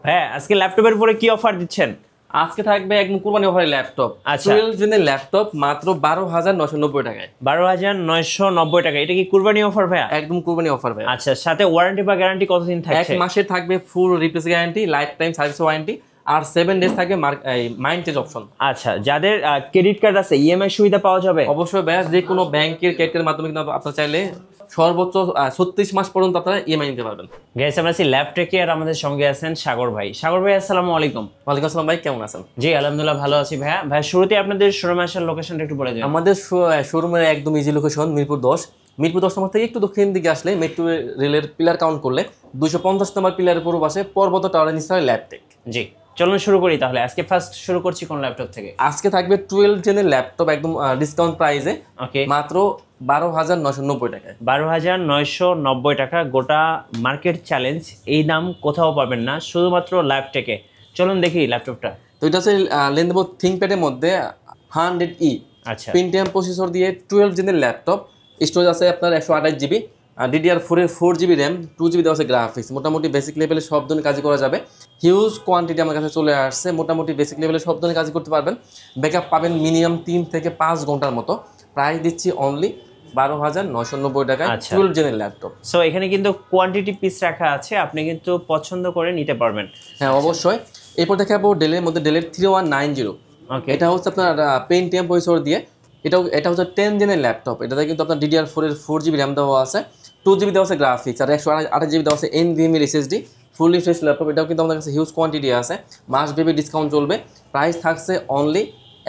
হ্যাঁ, আজকে ল্যাপটপের উপরে কি অফার দিচ্ছেন? আজকে থাকবে একদম কুরবানি অফারের ল্যাপটপ। আচ্ছা। 12 জনের ল্যাপটপ মাত্র 12,990 টাকায়। 12,990 টাকা। এটা কি কুরবানি অফার ভাইয়া? একদম কুরবানি অফার ভাই। আচ্ছা, সাথে ওয়ারেন্টি বা গ্যারান্টি কতদিন এক থাকছে? মাসের থাকবে full replace guarantee, life time service warranty, আর 7 ডেজ থাকবে মাইন্ড চেঞ্জ অপশন। আচ্ছা, যাদের ক্রেডিট কার্ড আছে ইএমআই সুবিধা পাওয়া যাবে? অবশ্যই ভাই, যে কোনো ব্যাংকের ক্রেডিট কার্ডের মাধ্যমে কিন্তু আপনারা চাইলে সর্বোচ্চ 36 মাস পর্যন্ত আপনারা ইএমআই নিতে পারবেন। গাইস, আমরা আছি ল্যাপটেকে আর আমাদের সঙ্গে আছেন সাগর ভাই। সাগর ভাই, আসসালামু আলাইকুম। ওয়ালাইকুম আসসালাম ভাই, কেমন আছেন? জি আলহামদুলিল্লাহ, ভালো আছি ভাইয়া। ভাই, শুরুতে আপনাদের শোরুমে আসার লোকেশনটা একটু বলে দিন। আমাদের শোরুমের একদম ইজি লোকেশন মিরপুর 10। মিরপুর 10 নম্বর থেকে একটু দক্ষিণ দিকে আসলে মেট্রো রেলের পিলার কাউন্ট করলে 250 নম্বর পিলারের পূর্ব পাশে পর্বত টাওয়ারের নিচে ল্যাপটেক। জি, চলুন শুরু করি তাহলে। আজকে ফার্স্ট শুরু করছি কোন ল্যাপটপ থেকে? আজকে থাকবে 12 জেনের ল্যাপটপ একদম ডিসকাউন্ট প্রাইসে। ওকে, মাত্র 12,990 টাকায়। 12,990 টাকা। গোটা মার্কেট চ্যালেঞ্জ, এই দাম কোথাও পাবেন না, শুধুমাত্র ল্যাপটেকে। চলুন দেখি ল্যাপটপটা। তো এটা হচ্ছে লেনোভো থিংকপ্যাডের মধ্যে 100E আচ্ছা, পেন্টিয়াম প্রসেসর দিয়ে 12 জেনের ল্যাপটপ। স্টোরেজ আছে আপনার 128 GB, DDR4 এর 4 GB র্যাম, 2 GB দেওয়া আছে গ্রাফিক্স। মোটামুটি বেসিক লেভেলে সব ধরনের কাজ করা যাবে। হিউজ কোয়ান্টিটি আমার কাছে চলে আসছে। মোটামুটি বেসিক লেভেলে সব ধরনের কাজ করতে পারবেন। ব্যাকআপ পাবেন মিনিমাম 3 থেকে 5 ঘন্টার মতো। প্রাইস দিচ্ছি অনলি 12,990 টাকায় 12 জেনের ল্যাপটপ। সো এখানে কিন্তু কোয়ান্টিটি পিস রাখা আছে, আপনি কিন্তু পছন্দ করে নিতে পারবেন। হ্যাঁ অবশ্যই। এরপর দেখাবো ডেলের মধ্যে ডেলের 3190। ওকে, এটা হচ্ছে আপনার পেন্টিয়াম প্রসেসর দিয়ে। এটা হচ্ছে 10 জেনের ল্যাপটপ। এটাতে কিন্তু আপনার DDR4 এর 4 GB র্যাম দেওয়া আছে, 2 GB দেওয়া আছে গ্রাফিক্স, আর 128 GB দেওয়া আছে NVMe এর SSD। Fully fresh laptop. এটাও কিন্তু আমাদের কাছে হিউজ কোয়ান্টিটি আছে। মাস বেবি ডিসকাউন্ট চলবে। প্রাইস থাকছে অনলি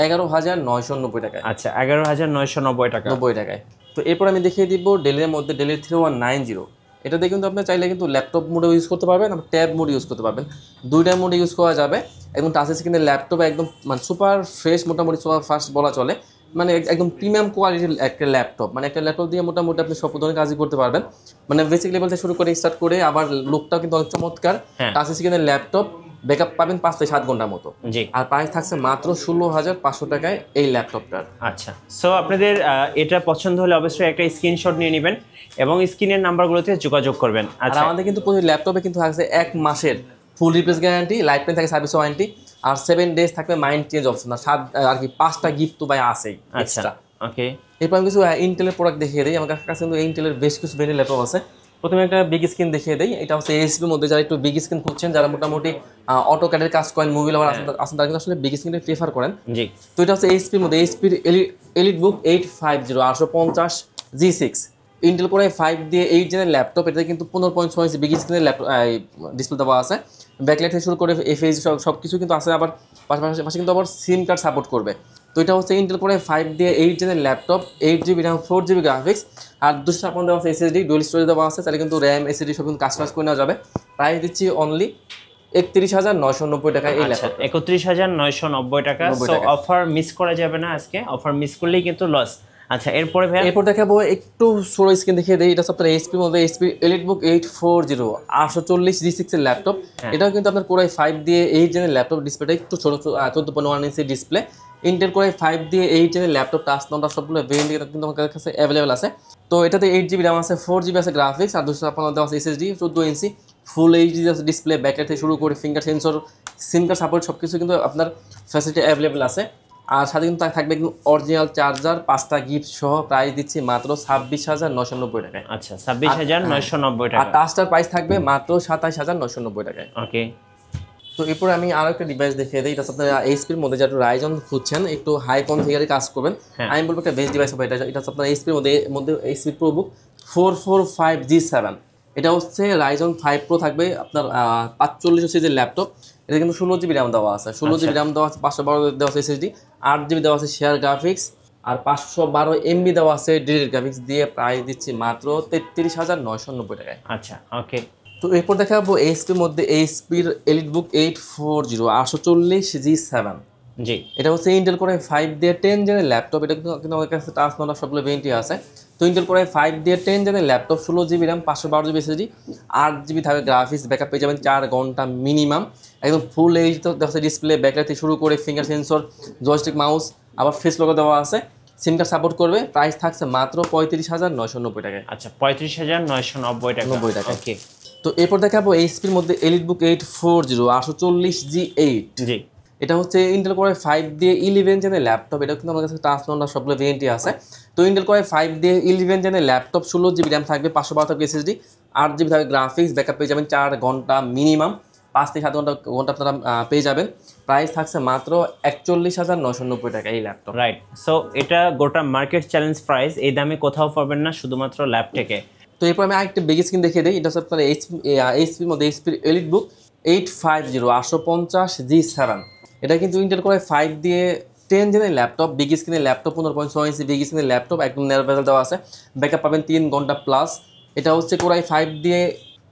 11,990 টাকায়। আচ্ছা, 11,990 টাকা। 90 টাকায়। তো এরপর আমি দেখিয়ে দিব ডেলের মধ্যে ডেলের 3190। এটাতে কিন্তু আপনি চাইলে কিন্তু ল্যাপটপ মোডে ইউজ করতে পারবেন, আপনি ট্যাব মোড ইউজ করতে পারবেন। দুইটা মোডে ইউজ করা যাবে। একদম টাচ স্ক্রিনের ল্যাপটপ, একদম মানে সুপার ফ্রেশ, মোটামুটি সুপার ফাস্ট বলা চলে। মানে একদম প্রিমিয়াম কোয়ালিটির একটা ল্যাপটপ। মানে একটা ল্যাপটপ দিয়ে মোটামুটি আপনি সব ধরনের কাজই করতে পারবেন। মানে বেসিক লেভেল থেকে শুরু করে স্টার্ট করে আবার লুকটাও কিন্তু অনেক চমৎকার। টাচ স্ক্রিনের ল্যাপটপ, ব্যাকআপ পাবেন 5 থেকে 7 ঘন্টার মতো। জি, আর প্রাইস থাকছে মাত্র 16,500 টাকায় এই ল্যাপটপটার। আচ্ছা। সো আপনাদের এটা পছন্দ হলে অবশ্যই একটা স্ক্রিনশট নিয়ে নেবেন এবং স্ক্রিনের নাম্বারগুলোতে যোগাযোগ করবেন। আর আচ্ছা, আমাদের কিন্তু প্রতি ল্যাপটপে কিন্তু থাকছে 1 মাসের ফুল রিপ্লেস গ্যারান্টি, লাইফ টাইম থাকে সার্ভিস ওয়ারেন্টি, আর 7 ডেজ থাকবে মাইন্ড চেঞ্জ অপশন, আর কি 5টা গিফট তো ভাই আছেই আচ্ছা, এক্সট্রা। ওকে। এরপর আমি কিছু ইন্টেলের প্রোডাক্ট দেখিয়ে দিই। আমার কাছে কিন্তু ইন্টেলের বেশ কিছু ব্র্যান্ডের ল্যাপটপ আছে। প্রথমে একটা বিগ স্ক্রিন দেখিয়ে দিই। এটা হচ্ছে এইচপির মধ্যে যারা একটু বিগ স্ক্রিন খুঁজছেন, যারা মোটামুটি অটো ক্যাডের কাজ করেন, মুভি লাভার আছেন, তারা কিন্তু আসলে বিগ স্ক্রিনটা প্রেফার করেন। জি, তো এটা হচ্ছে এইচপির মধ্যে এইচপির EliteBook 850 850G6 Intel core i5 দিয়ে 8 জেনের ল্যাপটপ। এটাতে কিন্তু 15.6 ইঞ্চি বিগ স্ক্রিনের ল্যাপটপ ডিসপ্লে দেওয়া আছে। ব্যাকলাইট থেকে শুরু করে এফএইচ সব কিছু কিন্তু আছে। আবার পাশাপাশি কিন্তু আবার সিম কার্ড সাপোর্ট করবে। তো এটা হচ্ছে ইন্টেল কোর i5 দিয়ে 8 জেনের laptop, 8 GB RAM, 4 GB graphics, আর 256 দেওয়া আছে SSD, ডুয়াল স্টোরেজ দেওয়া আছে। তাহলে কিন্তু র্যাম SSD সব কিন্তু কাজ করে নেওয়া যাবে। প্রাইস দিচ্ছি অনলি 31,990 টাকায় এই ল্যাপটপ। 31,990 টাকা। সো অফার মিস করা যাবে না আজকে। অফার মিস করলেই কিন্তু লস। আচ্ছা, এরপরে ভাই এরপর দেখাবো একটু ছোট স্ক্রিন দেখিয়ে দিই। এটা হচ্ছে আপনার এইচপির মধ্যে এইচপি এলিটবুক 840 840G6 এর ল্যাপটপ। এটাও কিন্তু আপনার কোর i5 দিয়ে 8 জেনের ল্যাপটপ। ডিসপ্লেটা একটু ছোট, 14.1 inch display. Intel core i5 দিয়ে 8 জেনের ল্যাপটপ, টাচ নাম্বার সবগুলো ভেরিয়েন্ট কিন্তু আমার কাছে অ্যাভেলেবেল আছে। তো এটাতে 8 GB র্যাম আছে, 4 GB আছে গ্রাফিক্স, আর 256 দেওয়া আছে SSD, 14 ইঞ্চি ফুল এইচডি ডিসপ্লে, ব্যাকলাইট থেকে শুরু করে ফিঙ্গার সেন্সর, সিম কার্ড সাপোর্ট সব কিছু কিন্তু আপনার ফ্যাসিলিটি অ্যাভেলেবেল আছে। আর সাথে কিন্তু থাকবে একদম অরিজিনাল চার্জার, 5টা গিফট সহ। প্রাইস দিচ্ছি মাত্র 26,990 টাকায়। আচ্ছা, 26,990 আর টাকা। টাচটার প্রাইস থাকবে মাত্র 27,990 টাকায়। ওকে, তো এরপর আমি আরো একটা ডিভাইস দেখিয়ে দিই। এটা আপনার এইচপির মধ্যে যারা রাইজন খুঁজছেন, একটু হাই কনফিগারে কাজ করবেন, আমি বলবো একটা বেস্ট ডিভাইস হবে এটা। এটা হচ্ছে আপনার এইচপির মধ্যে এইচপি প্রোবুক 445G7। এটা হচ্ছে রাইজন 5 প্রো থাকবে আপনার 45 সিরিজের ল্যাপটপ। এটা কিন্তু 16 GB র্যাম দেওয়া আছে, 16 GB র্যাম দেওয়া আছে, 512 দেওয়া আছে SSD, 8 GB দেওয়া আছে শেয়ার গ্রাফিক্স, আর 512 MB দেওয়া আছে ডিরেক্ট গ্রাফিক্স দিয়ে। প্রাইস দিচ্ছি মাত্র 33,990 টাকায়। আচ্ছা, ওকে। তো এরপর দেখাবো এইচপির মধ্যে এইচপির এলিটবুক 840 840G7। জি, এটা হচ্ছে ইন্টেল কোর i5 দিয়ে 10 জেনের ল্যাপটপ। এটা কিন্তু আমার কাছে টাচ নাম্বার সবগুলো ভেরিয়েন্টি আছে। তো ইন্টেল কোর i5 দিয়ে 10 জেনের laptop, 16 GB RAM, 512 GB SSD, 8 GB থাকবে গ্রাফিক্স, ব্যাকআপ পেয়ে যাবেন 4 ঘন্টা মিনিমাম। একদম ফুল এইচ তো দেখা ডিসপ্লে, ব্যাকলাইট থেকে শুরু করে ফিঙ্গার সেন্সর, জয়স্টিক মাউস, আবার ফেস লোগো দেওয়া আছে, সিম কার্ড সাপোর্ট করবে। প্রাইস থাকছে মাত্র 35,990 টাকায়। আচ্ছা, 35,990 টাকা। 90 টাকা। ওকে। তো এরপর দেখাবো এইচপির মধ্যে এলিটবুক 840 840G8। জি এটা হচ্ছে ইন্টেল কোর 5 দিয়ে 11 জেনের ল্যাপটপ। এটা কিন্তু আমার কাছে ট্রান্সফর্মার সবগুলো ভেরিয়েন্টই আছে। তো ইন্টেল কোর 5 দিয়ে 11 জেনের ল্যাপটপ, 16GB র্যাম থাকবে, 512 থাকবে এসএসডি, 8GB থাকবে গ্রাফিক্স, ব্যাকআপ পেয়ে যাবেন 4 ঘন্টা মিনিমাম, 5 থেকে 7 ঘন্টা আপনারা পেয়ে যাবেন। প্রাইস থাকছে মাত্র 41,990 টাকা এই ল্যাপটপ। রাইট। সো এটা গোটা মার্কেট চ্যালেঞ্জ প্রাইস, এই দামে কোথাও পাবেন না, শুধুমাত্র ল্যাপটেকে। তো এরপর আমি আরেকটা বিগ স্ক্রিন দেখিয়ে দিই। এটা হচ্ছে আপনার এইচপির মধ্যে এইচপির এলিটবুক 850 850G7। এটা কিন্তু ইন্টেল কোর 5 দিয়ে 10 জেনের ল্যাপটপ, বিগ স্ক্রিনের ল্যাপটপ, 15.6 ইঞ্চি বিগ স্ক্রিনের ল্যাপটপ, একদম ন্যারো বেজেল দেওয়া আছে, ব্যাকআপ পাবেন 3 ঘন্টা প্লাস। এটা হচ্ছে কোর 5 দিয়ে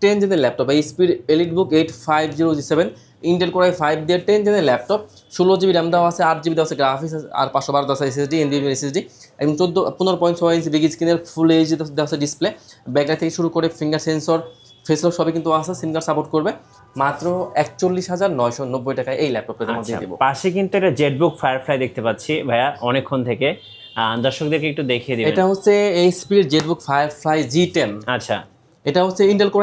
10 জেনের ল্যাপটপ, এইচপির এলিটবুক 850G7, ইন্টেল কোর 5 দিয়ে 10 জেনের ল্যাপটপ, 16GB র্যাম দেওয়া আছে, 8GB দেওয়া আছে গ্রাফিক্স, আর 512 দেওয়া আছে এসএসডি, এনভিএম এসএসডি, একদম 15.6 ইঞ্চি বিগ স্ক্রিনের ফুল এইচডি দেওয়া আছে ডিসপ্লে, ব্যাকলাইট থেকে শুরু করে ফিঙ্গার সেন্সর, ফেস লক সবই কিন্তু আছে, সিম কার্ড সাপোর্ট করবে। মাত্র 41,990 টাকায় এই ল্যাপটপটা দিয়ে দেবো। পাশে কিন্তু একটা জেটবুক ফায়ারফ্লাই দেখতে পাচ্ছি ভাইয়া অনেকক্ষণ থেকে, দর্শকদেরকে একটু দেখিয়ে দিবেন। এটা হচ্ছে এইচপির জেটবুক ফায়ারফ্লাই G10। আচ্ছা, এটা হচ্ছে ইন্টেল কোর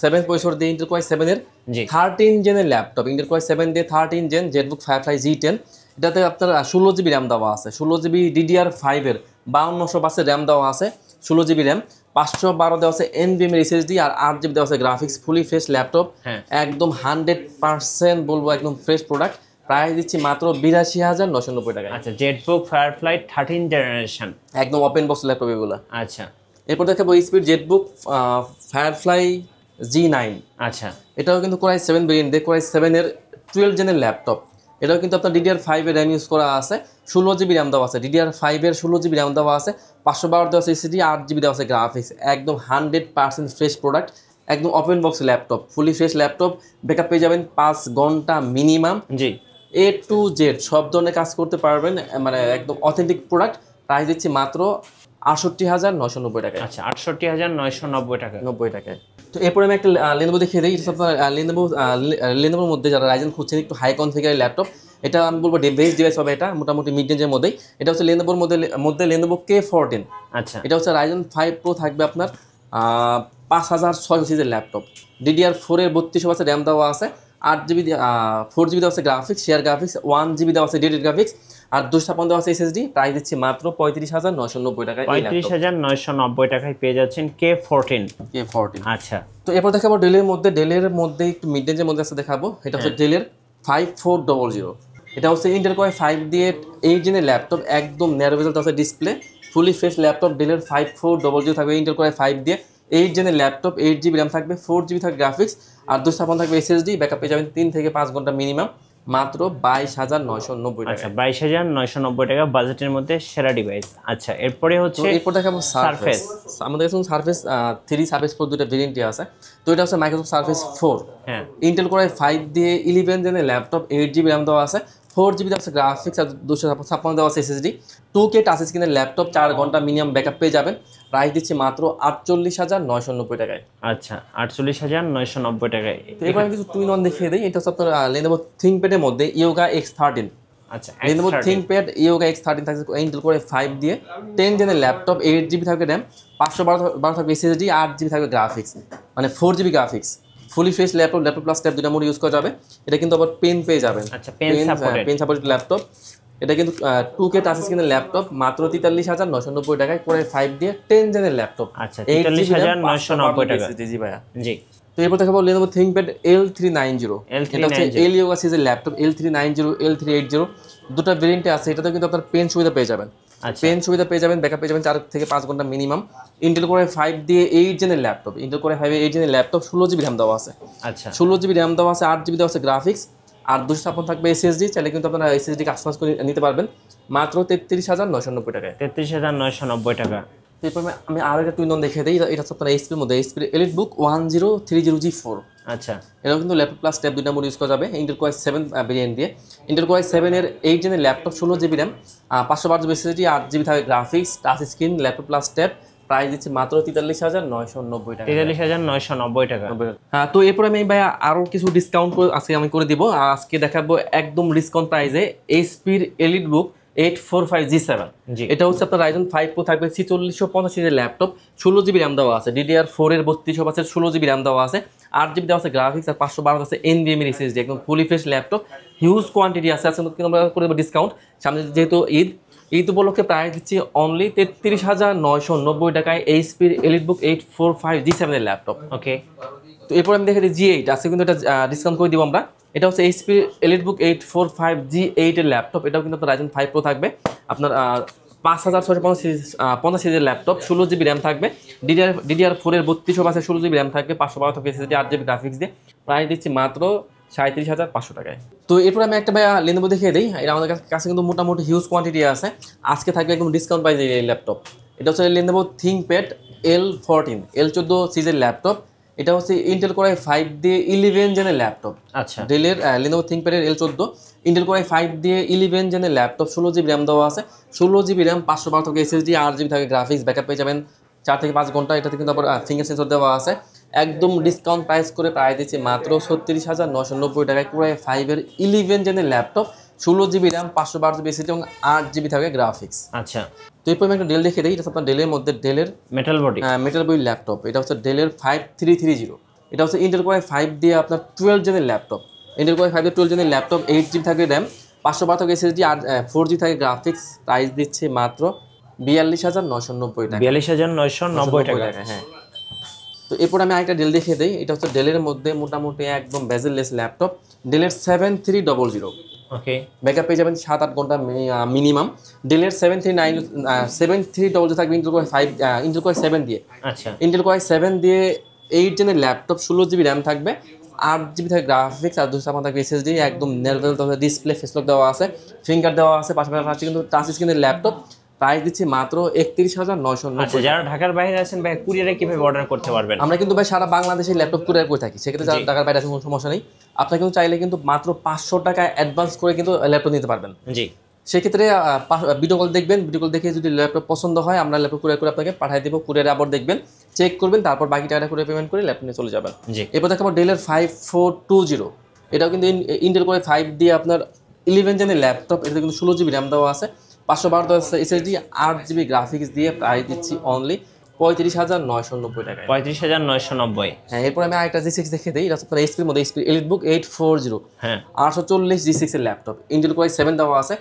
7 প্রসেসর দিয়ে ইন্টেল কোর 7 এর জি 13 জেনের ল্যাপটপ, ইন্টেল কোর 7 দিয়ে 13 জেন জেটবুক ফায়ারফ্লাই G10। এটাতে আপনার 16GB র্যাম দেওয়া আছে, 16GB DDR5 এর 5200 বাসের র্যাম দেওয়া আছে, 16GB র্যাম, 512 দেওয়া আছে এনভিএম এর এসএসডি, আর 8GB দেওয়া আছে গ্রাফিক্স, ফুলি ফ্রেশ ল্যাপটপ, একদম 100% বলবো একদম ফ্রেশ প্রোডাক্ট। প্রাইস দিচ্ছি মাত্র 82,990 টাকা। আচ্ছা, জেটবুক ফায়ারফ্লাই 13 জেনারেশন, একদম ওপেন বক্স ল্যাপটপ এগুলো। আচ্ছা এরপর দেখাবো এইচপির জেটবুক ফায়ারফ্লাই G9। আচ্ছা এটাও কিন্তু কোর 7 ভেরিয়েন্ট দিয়ে, কোর 7 এর 12 জেনের ল্যাপটপ। এটাও কিন্তু আপনার DDR5 এর র্যাম ইউজ করা আছে, 16GB র্যাম দেওয়া আছে, DDR5 এর 16GB র্যাম দেওয়া আছে, 512 দেওয়া আছে এসএসডি, 8GB দেওয়া আছে গ্রাফিক্স, একদম 100% ফ্রেশ প্রোডাক্ট, একদম open box laptop, fully fresh laptop, backup পেয়ে যাবেন 5 ঘন্টা মিনিমাম, জি A to Z সব ধরনের কাজ করতে পারবেন, মানে একদম অথেন্টিক প্রোডাক্ট। প্রাইস দিচ্ছি মাত্র 68,990 টাকা। আচ্ছা, 68,990 টাকা। 90 টাকায়। তো এরপরে আমি একটা লেনোভো দেখিয়ে দিই। এটা আপনার লেনোভোর মধ্যে যারা রাইজেন খুঁজছেন একটু হাই কনফিগারের ল্যাপটপ, এটা আমি বলবো বেস্ট ডিভাইস হবে। এটা মোটামুটি মিড রেঞ্জের মধ্যেই। এটা হচ্ছে লেনোভোর মধ্যে লেনোভো K14। আচ্ছা, এটা হচ্ছে রাইজেন 5 প্রো থাকবে আপনার 5600 সিরিজের ল্যাপটপ, DDR4 এর 3200 বাসের র্যাম দেওয়া আছে, 8GB 4GB দেওয়া আছে গ্রাফিক্স, শেয়ার গ্রাফিক্স, 1GB দেওয়া আছে ডেডিকেটেড গ্রাফিক্স, আর 256 দেওয়া আছে এসএসডি। প্রাইস দিচ্ছি মাত্র 35,990 টাকায়। 35,990 টাকায় পেয়ে যাচ্ছেন K14। আচ্ছা, তো এরপর দেখাবো ডেলের মধ্যে একটু মিড রেঞ্জের মধ্যে আছে দেখাবো। এটা হচ্ছে ডেলের 5400। এটা হচ্ছে ইন্টেল কোর 5 দিয়ে 8 জেনের ল্যাপটপ, একদম ন্যারো বেজেল আছে ডিসপ্লে, ফুলি ফ্রেশ ল্যাপটপ, ডেলের 5400 থাকবে ইন্টেল কোর 5 দিয়ে 8 জেনের ল্যাপটপ, 8GB র্যাম থাকবে, 4GB থাকবে গ্রাফিক্স, আর 256 থাকবে এসএসডি, ব্যাকআপ পেয়ে যাবেন 3 থেকে 5 ঘন্টা মিনিমাম, মাত্র 22,990 টাকা। আচ্ছা, 22,990 টাকা বাজেটের মধ্যে সেরা ডিভাইস। আচ্ছা, এরপরে হচ্ছে এরপর দেখাবো সারফেস। আমাদের কাছে সারফেস 3, সারফেস 4 দুটো ভেরিয়েন্টই আছে। তো এটা হচ্ছে মাইক্রোসফট সারফেস 4। হ্যাঁ, ইন্টেল কোর 5 দিয়ে 11 জেনের ল্যাপটপ, 8GB র্যাম দেওয়া আছে, 4GB দেওয়া আছে গ্রাফিক্স, আর 256 দেওয়া আছে এসএসডি, 2K টাচ স্ক্রিনের ল্যাপটপ, 4 ঘন্টা মিনিমাম ব্যাকআপ পেয়ে যাবেন। প্রাইস দিচ্ছি মাত্র 48,990 টাকায়। আচ্ছা, 48,990 টাকায়। তো এবার আমি কিছু টু ইন ওয়ান দেখিয়ে দিই। এটা হচ্ছে আপনার লেনোভো থিংকপ্যাডের মধ্যে ইয়োগা X13। আচ্ছা, লেনোভো থিংকপ্যাড ইয়োগা X13 থাকছে ইন্টেল কোর 5 দিয়ে 10 জেনের ল্যাপটপ, 8GB থাকবে র্যাম, 512 থাকবে এসএসডি, 8GB থাকবে গ্রাফিক্স, মানে 4GB graphics, fully fresh laptop plus tab দুটো মোড ইউজ করা যাবে। এটা কিন্তু আবার পেন পেয়ে যাবেন। আচ্ছা, পেন সাপোর্টেড ল্যাপটপ। এটা কিন্তু 2K টাচ স্ক্রিনের ল্যাপটপ, মাত্র 43,990 টাকায় কোর 5 দিয়ে 10 জেনের ল্যাপটপ। আচ্ছা, 43,990 টাকা। জি ভাইয়া। জি, তো এরপর দেখাবো লেনোভো থিংকপ্যাড L390। এটা হচ্ছে ইয়োগা সিরিজের ল্যাপটপ, L390 L380 দুটো ভেরিয়েন্টে আছে। এটাতে কিন্তু আপনার পেন সুবিধা পেয়ে যাবেন, পেন সুবিধা পেয়ে যাবেন, ব্যাকআপ পেয়ে যাবেন 4 থেকে 5 ঘন্টা মিনিমাম। ইন্টেল কোর 5 দিয়ে 8 জেনের ল্যাপটপ, ইন্টেল কোর 5 8 জেনের ল্যাপটপ, 16GB র্যাম দেওয়া আছে। আচ্ছা, 16GB র্যাম দেওয়া আছে, 8GB দেওয়া আছে গ্রাফিক্স, আর 256 থাকবে এসএসডি। চাইলে কিন্তু আপনারা এসএসডি কাস্টমাইজ করে নিতে পারবেন, মাত্র 33,990 টাকায়। 33,990 টাকা। এরপর আমি আরো একটা টু ইন ওয়ান দেখিয়ে দিই। এটা হচ্ছে আপনার এইচপির মধ্যে এইচপির এলিটবুক 1030G4। আচ্ছা, এটাও কিন্তু ল্যাপটপ প্লাস ট্যাব দুইটা মোড ইউজ করা যাবে ইন্টেল কোর 7 ভেরিয়েন্ট দিয়ে। ইন্টেল কোর 7 এর 8 জেনের laptop, 16GB RAM, 512GB SSD, 8GB থাকে graphics, touch screen, laptop plus tab. Price দিচ্ছে মাত্র 43,990 টাকা। 43,990 টাকা। হ্যাঁ, তো এরপর আমি ভাই আরো কিছু ডিসকাউন্ট আজকে আমি করে দিব। আজকে দেখাবো একদম ডিসকাউন্ট প্রাইসে এইচপির এলিটবুক 845G7, জি। এটা হচ্ছে আপনার Ryzen 5 Pro থাকবে 4650 সিরিজের ল্যাপটপ, 16GB র্যাম দেওয়া আছে, DDR4 এর 32 আছে, 16GB র্যাম দেওয়া আছে, 8GB দেওয়া আছে গ্রাফিক্স, আর 512 আছে NVMe SSD, একদম fully fresh laptop, huge quantity আছে। আজকে কিন্তু আমরা করে দেবো ডিসকাউন্ট, সামনে যেহেতু ঈদ উপলক্ষে প্রাইস দিচ্ছি অনলি 33,990 টাকায় এইচপির এলিটবুক 845G7 এর ল্যাপটপ। ওকে, তো এরপর আমি দেখে দিই G8, আজকে কিন্তু এটা ডিসকাউন্ট করে দিব আমরা। এটা হচ্ছে এইচপির এলিটবুক 845G8 এর ল্যাপটপ, এটাও কিন্তু আপনার Ryzen 5 Pro থাকবে, আপনার 5650 সিরিজের ল্যাপটপ, 16GB র্যাম থাকবে, DDR4 এর 32 আছে, 16GB র্যাম থাকবে, 512 থাকবে SSD, 8GB গ্রাফিক্স দিয়ে, প্রাইস দিচ্ছি মাত্র 37,500 টাকায়। তো এরপর আমি একটা ভাইয়া Lenovo দেখিয়ে দিই, এটা আমাদের কাছে কিন্তু মোটামুটি হিউজ কোয়ান্টিটি আছে, আজকে থাকবে একদম ডিসকাউন্ট প্রাইসে এই ল্যাপটপ। এটা হচ্ছে Lenovo ThinkPad L14 সিরিজের ল্যাপটপ, এটা হচ্ছে ইন্টেল Core i5 দিয়ে 11 জেনের ল্যাপটপ। আচ্ছা, ডেলের Lenovo ThinkPad এর L14 ইন্টেল Core i5 দিয়ে 11 জেনের ল্যাপটপ, 16GB র্যাম দেওয়া আছে, 16GB র্যাম, 512 থাকে SSD, 8GB থাকে গ্রাফিক্স, ব্যাকআপ পেয়ে যাবেন 4 থেকে 5 ঘন্টা। এটাতে কিন্তু আবার ফিঙ্গার সেন্সর দেওয়া আছে, একদম ডিসকাউন্ট প্রাইস করে প্রাইস দিচ্ছে মাত্র 36,990 টাকায় Core i5 এর 11 জেনের laptop, 16GB RAM, 512GB SSD এবং 8GB থাকে গ্রাফিক্স। আচ্ছা। তো এরপর আমি একটা ডেল দেখে দিই, এটা আপনার ডেলের মধ্যে ডেলের মেটাল বডি ল্যাপটপ, এটা হচ্ছে ডেলের 5330, এটা হচ্ছে ইন্টেল Core i5 দিয়ে আপনার 12 জেনের ল্যাপটপ, ইন্টেল Core i5 দিয়ে 12 জেনের ল্যাপটপ, 8GB থাকে র্যাম, 512 থাকে SSD, আর 4GB থাকে গ্রাফিক্স, প্রাইস দিচ্ছে মাত্র 42,990 টাকা। 42,990 টাকা। হ্যাঁ। তো এরপর আমি আরেকটা ডেল দেখিয়ে দিই, এটা হচ্ছে ডেলের মধ্যে মোটামুটি একদম বেজেললেস ল্যাপটপ, ডেলের 7300। ওকে, ব্যাকআপ পেয়ে যাবেন 7-8 ঘন্টা মিনিমাম। ডেলের 7300 থাকবে ইন্টেল Core 7 দিয়ে, আচ্ছা, ইন্টেল Core i7 দিয়ে 8 জেনের ল্যাপটপ, 16GB র্যাম থাকবে, 8GB থাকে গ্রাফিক্স, আর 256 থাকবে SSD, একদম নেভেল ডিসপ্লে, ফেসলক দেওয়া আছে, ফিঙ্গার দেওয়া আছে, পাশাপাশি কিন্তু টাচ স্ক্রিনের ল্যাপটপ, প্রাইস দিচ্ছি মাত্র 31,990। আচ্ছা, যারা ঢাকার বাইরে আছেন ভাই কুরিয়ারে কিভাবে অর্ডার করতে পারবেন? আমরা কিন্তু ভাই সারা বাংলাদেশে ল্যাপটপ কুরিয়ার করে থাকি, সেক্ষেত্রে যারা ঢাকার বাইরে আছেন কোনো সমস্যা নেই, আপনারা কিন্তু চাইলে কিন্তু মাত্র 500 টাকা অ্যাডভান্স করে কিন্তু ল্যাপটপ নিতে পারবেন। জি, সেক্ষেত্রে ভিডিও কল দেখবেন, ভিডিও কল দেখে যদি ল্যাপটপ পছন্দ হয় আমরা ল্যাপটপ কুরিয়ার করে আপনাকে পাঠিয়ে দেবো, কুরিয়ারে আবার দেখবেন, চেক করবেন, তারপর বাকি টাকাটা করে পেমেন্ট করে ল্যাপটপ নিয়ে চলে যাবেন। জি। এরপর দেখাবো ডেলের 5420, এটাও কিন্তু ইন্টেল Core 5 দিয়ে আপনার 11 জেনের ল্যাপটপ, এটাতে কিন্তু 16GB র্যাম দেওয়া আছে, 512 SSD, 8GB গ্রাফিক্স দিয়ে প্রাইস দিচ্ছি অনলি 35,990 টাকায়। 35,990। হ্যাঁ, এরপর আমি আরেকটা G6 দেখে দিই, এটা হচ্ছে আপনার এইচপির মধ্যে এইচপি এলিটবুক 840, হ্যাঁ, 840 G6 এর ল্যাপটপ, ইন্টেল Core i7 দেওয়া আছে,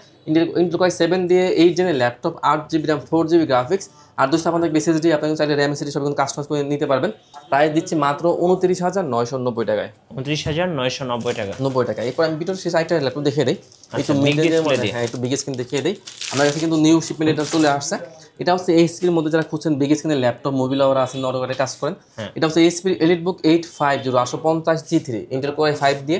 ইন্টেল Core i7 দিয়ে 8 জেনের laptop, 8GB RAM, 4GB graphics, আর 256 SSD, আপনি চাইলে র্যাম SSD সব কিন্তু কাস্টমাইজ করে নিতে পারবেন। প্রাইস দিচ্ছি মাত্র 29,990 টাকায়। 29,990 টাকা। 90 টাকা। এরপর আমি ভিডিওর শেষ আরেকটা ল্যাপটপ দেখিয়ে দিই, একটু big display দিয়ে। হ্যাঁ, একটু বিগ স্ক্রিন দেখিয়ে দিই। আমার কাছে কিন্তু নিউ শিপমেন্ট এটা চলে আসছে, এটা হচ্ছে এইচপির মধ্যে যারা খুঁজছেন বিগ স্ক্রিনের ল্যাপটপ, মোবাইল ওরা আছেন, নরওয়ারে কাজ করেন, এটা হচ্ছে এইচপির EliteBook 850 850G3 Intel Core i5 দিয়ে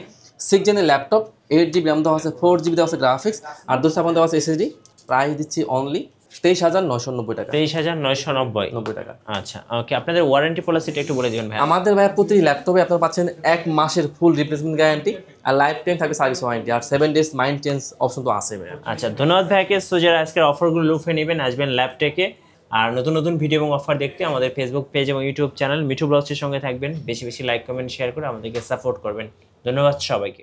6 জেনের ল্যাপটপ, 8GB র্যাম দেওয়া আছে, 4GB দেওয়া আছে গ্রাফিক্স, আর 256 দেওয়া আছে SSD, প্রাইস দিচ্ছি অনলি 23,990 টাকা। 23,990 টাকা। আচ্ছা, ওকে, আপনাদের ওয়ারেন্টি পলিসিটা একটু বলে দিবেন ভাই। আমাদের ভাই প্রতি ল্যাপটপে আপনারা পাচ্ছেন 1 মাসের ফুল রিপ্লেসমেন্ট গ্যারান্টি, আর লাইফ টাইম থাকবে সার্ভিস ওয়ারেন্টি, আর 7 ডেজ মাইন্ড চেঞ্জ অপশন তো আছে ভাই। আচ্ছা, ধন্যবাদ ভাইকে। সো যারা আজকের অফারগুলো লুফে নেবেন, আসবেন ল্যাপটেকে, আর নতুন নতুন ভিডিও এবং অফার দেখতে আমাদের ফেসবুক পেজ এবং ইউটিউব চ্যানেল মিঠু ব্লগসের সঙ্গে থাকবেন, বেশি বেশি লাইক কমেন্ট শেয়ার করে আমাদেরকে সাপোর্ট করবেন। ধন্যবাদ সবাইকে।